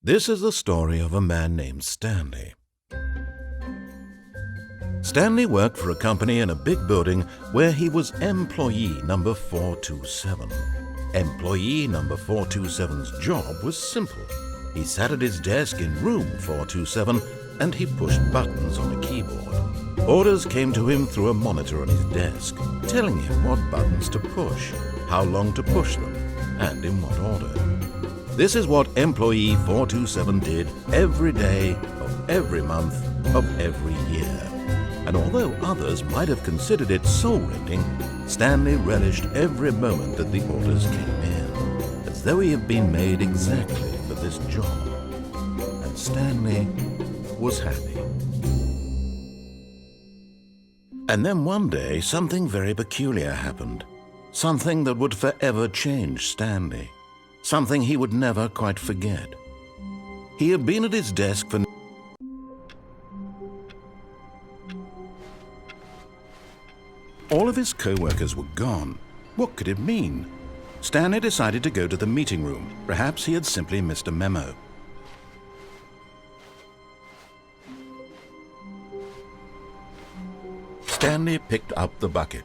This is the story of a man named Stanley. Stanley worked for a company in a big building where he was employee number 427. Employee number 427's job was simple. He sat at his desk in room 427 and he pushed buttons on a keyboard. Orders came to him through a monitor on his desk, telling him what buttons to push, how long to push them, and in what order. This is what employee 427 did every day of every month of every year. And although others might have considered it soul-rending, Stanley relished every moment that the orders came in, as though he had been made exactly for this job. And Stanley was happy. And then one day, something very peculiar happened. Something that would forever change Stanley. Something he would never quite forget. He had been at his desk for all of his co-workers were gone. What could it mean? Stanley decided to go to the meeting room. Perhaps he had simply missed a memo. Stanley picked up the bucket.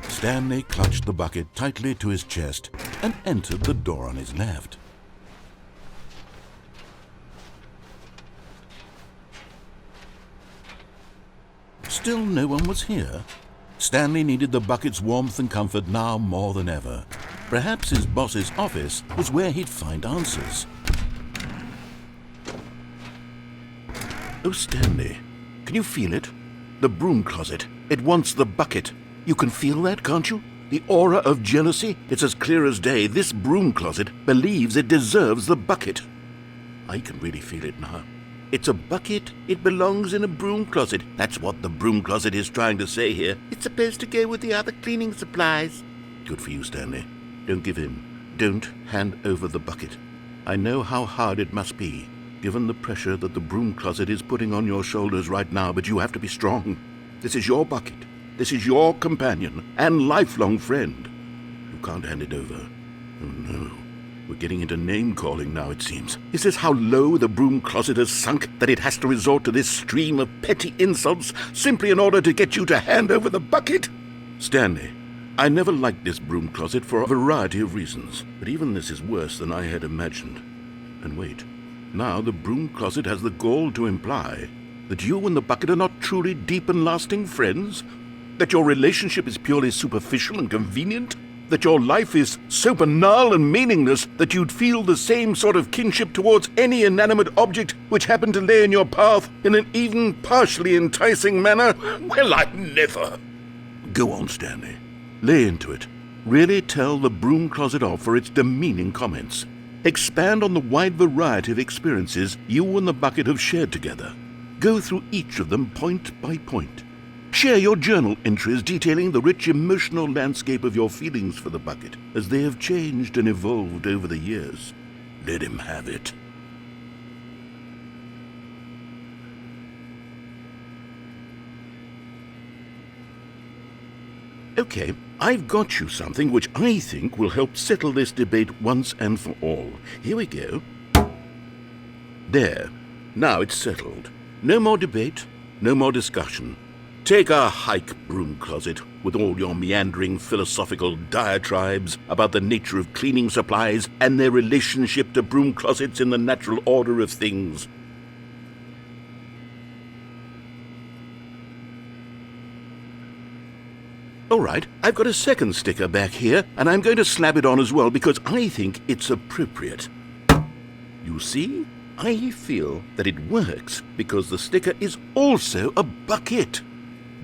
Stanley clutched the bucket tightly to his chest and entered the door on his left. Still no one was here. Stanley needed the bucket's warmth and comfort now more than ever. Perhaps his boss's office was where he'd find answers. Oh, Stanley, can you feel it? The broom closet. It wants the bucket. You can feel that, can't you? The aura of jealousy? It's as clear as day. This broom closet believes it deserves the bucket. I can really feel it now. It's a bucket. It belongs in a broom closet. That's what the broom closet is trying to say here. It's supposed to go with the other cleaning supplies. Good for you, Stanley. Don't give in. Don't hand over the bucket. I know how hard it must be, given the pressure that the broom closet is putting on your shoulders right now, but you have to be strong. This is your bucket. This is your companion and lifelong friend. You can't hand it over. Oh, no. We're getting into name-calling now, it seems. Is this how low the broom closet has sunk, that it has to resort to this stream of petty insults simply in order to get you to hand over the bucket? Stanley, I never liked this broom closet for a variety of reasons, but even this is worse than I had imagined. And wait, now the broom closet has the gall to imply that you and the bucket are not truly deep and lasting friends? That your relationship is purely superficial and convenient? That your life is so banal and meaningless that you'd feel the same sort of kinship towards any inanimate object which happened to lay in your path in an even partially enticing manner? Well, I never. Go on, Stanley. Lay into it. Really tell the broom closet off for its demeaning comments. Expand on the wide variety of experiences you and the bucket have shared together. Go through each of them point by point. Share your journal entries detailing the rich emotional landscape of your feelings for the bucket as they have changed and evolved over the years. Let him have it. Okay, I've got you something which I think will help settle this debate once and for all. Here we go. There. Now it's settled. No more debate, no more discussion. Take a hike, broom closet, with all your meandering philosophical diatribes about the nature of cleaning supplies and their relationship to broom closets in the natural order of things. All right, I've got a second sticker back here, and I'm going to slap it on as well because I think it's appropriate. You see? I feel that it works because the sticker is also a bucket.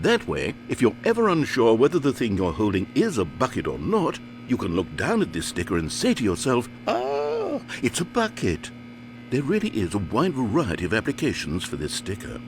That way, if you're ever unsure whether the thing you're holding is a bucket or not, you can look down at this sticker and say to yourself, "Ah, it's a bucket." There really is a wide variety of applications for this sticker.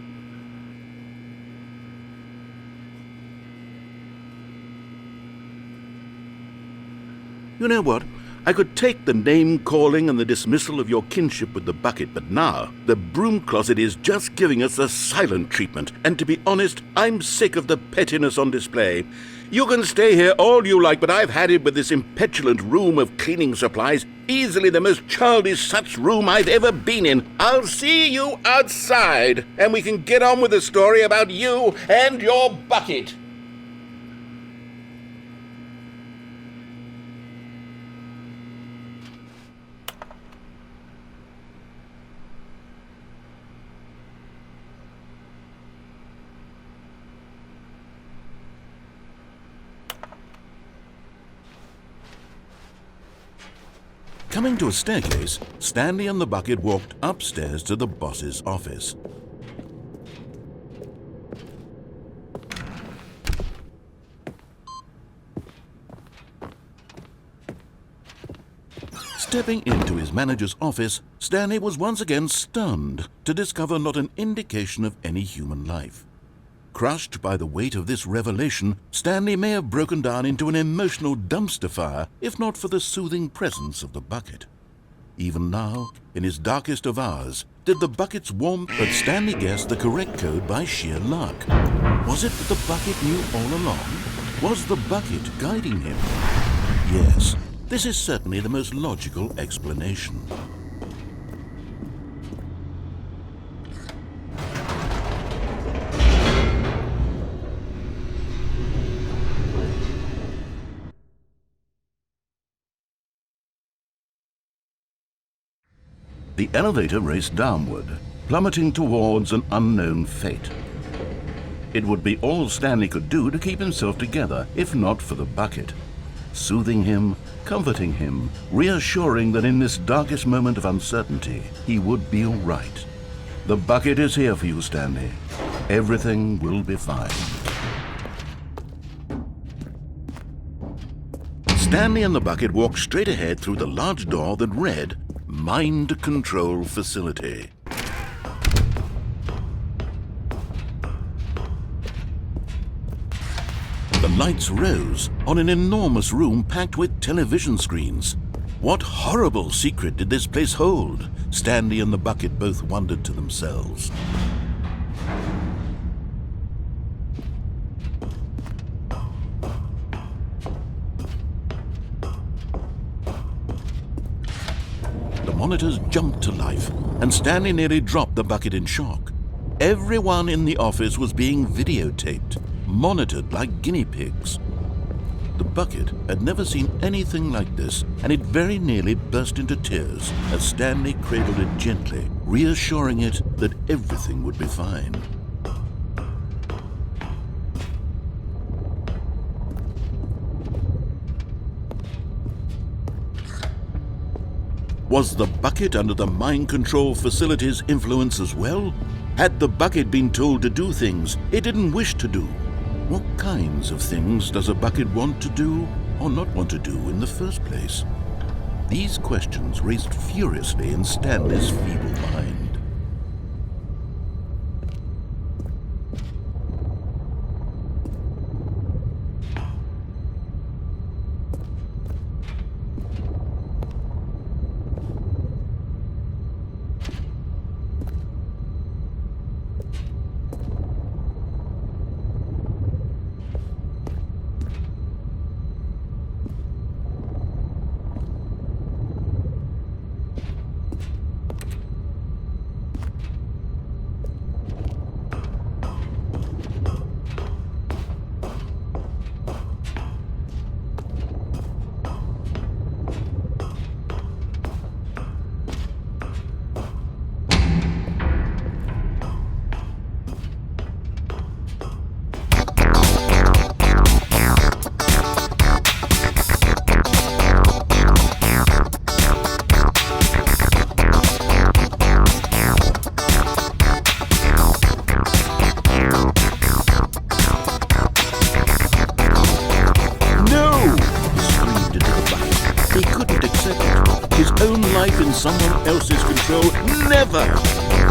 You know what? I could take the name-calling and the dismissal of your kinship with the bucket, but now the broom closet is just giving us the silent treatment, and to be honest, I'm sick of the pettiness on display. You can stay here all you like, but I've had it with this impetulant room of cleaning supplies, easily the most childish such room I've ever been in. I'll see you outside, and we can get on with the story about you and your bucket. Coming to a staircase, Stanley and the bucket walked upstairs to the boss's office. Stepping into his manager's office, Stanley was once again stunned to discover not an indication of any human life. Crushed by the weight of this revelation, Stanley may have broken down into an emotional dumpster fire if not for the soothing presence of the bucket. Even now, in his darkest of hours, did the bucket's warmth... But Stanley guessed the correct code by sheer luck. Was it that the bucket knew all along? Was the bucket guiding him? Yes, this is certainly the most logical explanation. The elevator raced downward, plummeting towards an unknown fate. It would be all Stanley could do to keep himself together, if not for the bucket. Soothing him, comforting him, reassuring that in this darkest moment of uncertainty, he would be all right. The bucket is here for you, Stanley. Everything will be fine. Stanley and the bucket walked straight ahead through the large door that read, Mind Control Facility. The lights rose on an enormous room packed with television screens. What horrible secret did this place hold? Stanley and the bucket both wondered to themselves. Monitors jumped to life, and Stanley nearly dropped the bucket in shock. Everyone in the office was being videotaped, monitored like guinea pigs. The bucket had never seen anything like this, and it very nearly burst into tears as Stanley cradled it gently, reassuring it that everything would be fine. Was the bucket under the mind control facility's influence as well? Had the bucket been told to do things it didn't wish to do? What kinds of things does a bucket want to do or not want to do in the first place? These questions raced furiously in Stanley's feeble mind. Life in someone else's control. Never!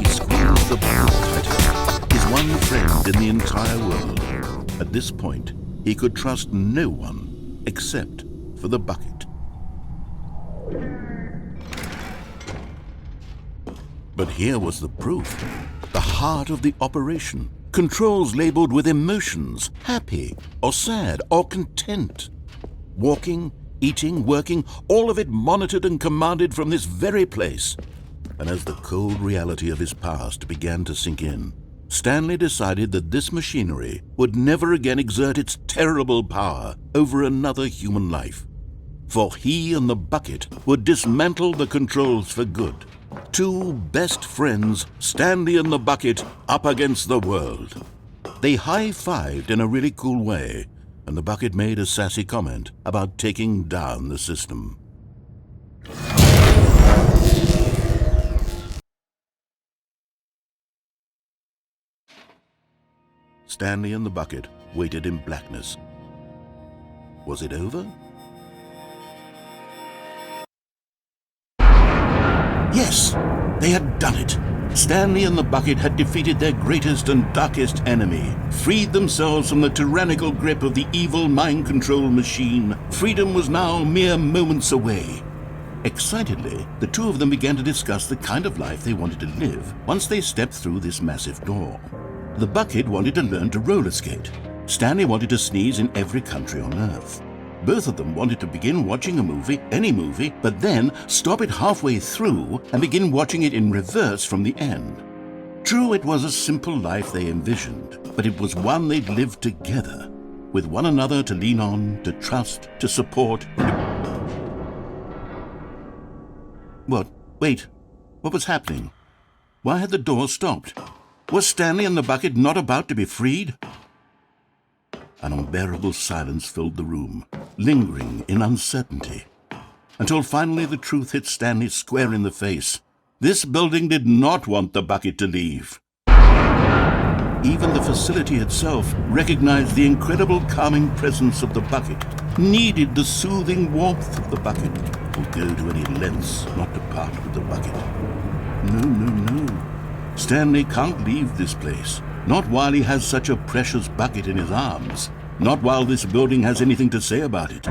He squeezed the bucket tighter, his one friend in the entire world. At this point, he could trust no one except for the bucket. But here was the proof. The heart of the operation. Controls labeled with emotions, happy or sad or content. Walking, eating, working, all of it monitored and commanded from this very place. And as the cold reality of his past began to sink in, Stanley decided that this machinery would never again exert its terrible power over another human life. For he and the bucket would dismantle the controls for good. Two best friends, Stanley and the bucket, up against the world. They high-fived in a really cool way, and the bucket made a sassy comment about taking down the system. Stanley and the bucket waited in blackness. Was it over? Yes, they had done it. Stanley and the bucket had defeated their greatest and darkest enemy, freed themselves from the tyrannical grip of the evil mind control machine. Freedom was now mere moments away. Excitedly, the two of them began to discuss the kind of life they wanted to live once they stepped through this massive door. The bucket wanted to learn to roller skate. Stanley wanted to sneeze in every country on Earth. Both of them wanted to begin watching a movie, any movie, but then stop it halfway through and begin watching it in reverse from the end. True, it was a simple life they envisioned, but it was one they'd lived together, with one another to lean on, to trust, to support. What? Wait. What was happening? Why had the door stopped? Was Stanley and the bucket not about to be freed? An unbearable silence filled the room, lingering in uncertainty, until finally the truth hit Stanley square in the face. This building did not want the bucket to leave. Even the facility itself recognized the incredible calming presence of the bucket, needed the soothing warmth of the bucket, would go to any lengths not to part with the bucket. No. Stanley can't leave this place. Not while he has such a precious bucket in his arms. Not while this building has anything to say about it.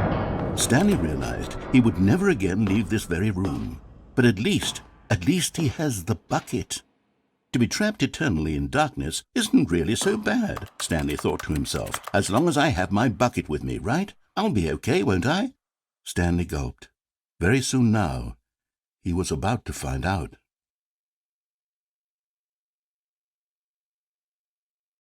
Stanley realized he would never again leave this very room. But at least he has the bucket. To be trapped eternally in darkness isn't really so bad, Stanley thought to himself. As long as I have my bucket with me, right? I'll be okay, won't I? Stanley gulped. Very soon now, he was about to find out.